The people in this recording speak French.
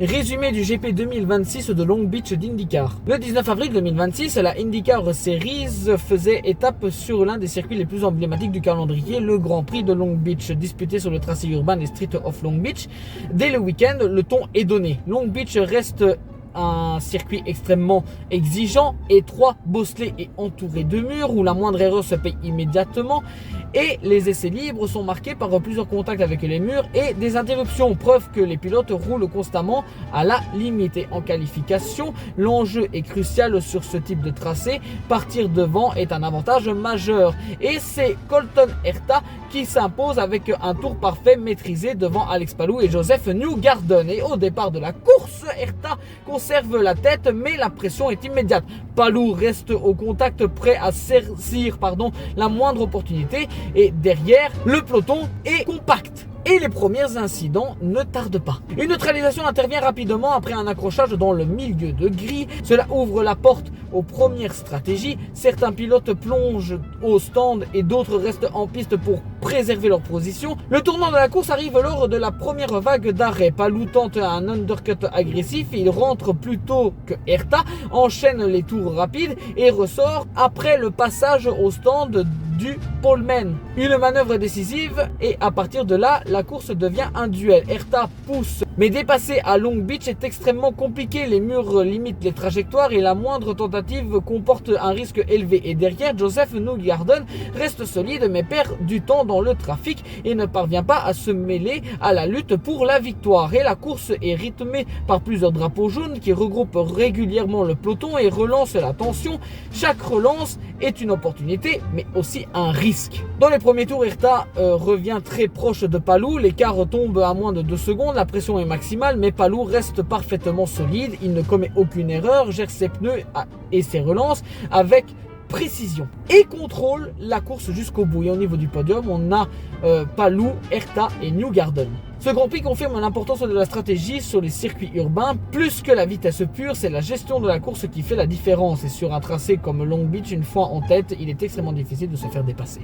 Résumé du GP 2026 de Long Beach d'IndyCar. Le 19 avril 2026, la IndyCar Series faisait étape sur l'un des circuits les plus emblématiques du calendrier, le Grand Prix de Long Beach, disputé sur le tracé urbain des Streets of Long Beach. Dès le week-end, le ton est donné. Long Beach reste un circuit extrêmement exigeant, étroit, bosselé et entouré de murs où la moindre erreur se paye immédiatement, et les essais libres sont marqués par plusieurs contacts avec les murs et des interruptions, preuve que les pilotes roulent constamment à la limite. Et en qualification, l'enjeu est crucial sur ce type de tracé. Partir devant est un avantage majeur et c'est Colton Herta qui s'impose avec un tour parfait maîtrisé devant Alex Palou et Joseph Newgarden. Et au départ de la course, Herta conserve la tête, mais la pression est immédiate. Palou reste au contact, prêt à saisir la moindre opportunité, et derrière, le peloton est compact. Et les premiers incidents ne tardent pas. Une neutralisation intervient rapidement après un accrochage dans le milieu de grille. Cela ouvre la porte aux premières stratégies. Certains pilotes plongent au stand et d'autres restent en piste pour préserver leur position. Le tournant de la course arrive lors de la première vague d'arrêt. Palou tente un undercut agressif. Il rentre plus tôt que Herta, enchaîne les tours rapides et ressort après le passage au stand du poleman. Une manœuvre décisive et à partir de là, la course devient un duel. Herta pousse, mais dépasser à Long Beach est extrêmement compliqué. Les murs limitent les trajectoires et la moindre tentative comporte un risque élevé. Et derrière, Joseph Newgarden reste solide mais perd du temps dans le trafic et ne parvient pas à se mêler à la lutte pour la victoire. Et la course est rythmée par plusieurs drapeaux jaunes qui regroupent régulièrement le peloton et relancent la tension. Chaque relance est une opportunité mais aussi un risque. Dans les premiers tours, Herta revient très proche de Palou. L'écart tombe à moins de 2 secondes. La pression est maximale, mais Palou reste parfaitement solide. Il ne commet aucune erreur, gère ses pneus et ses relances avec précision et contrôle la course jusqu'au bout. Et au niveau du podium, on a Palou, Herta et Newgarden. Ce Grand Prix confirme l'importance de la stratégie sur les circuits urbains. Plus que la vitesse pure, c'est la gestion de la course qui fait la différence. Et sur un tracé comme Long Beach, une fois en tête, il est extrêmement difficile de se faire dépasser.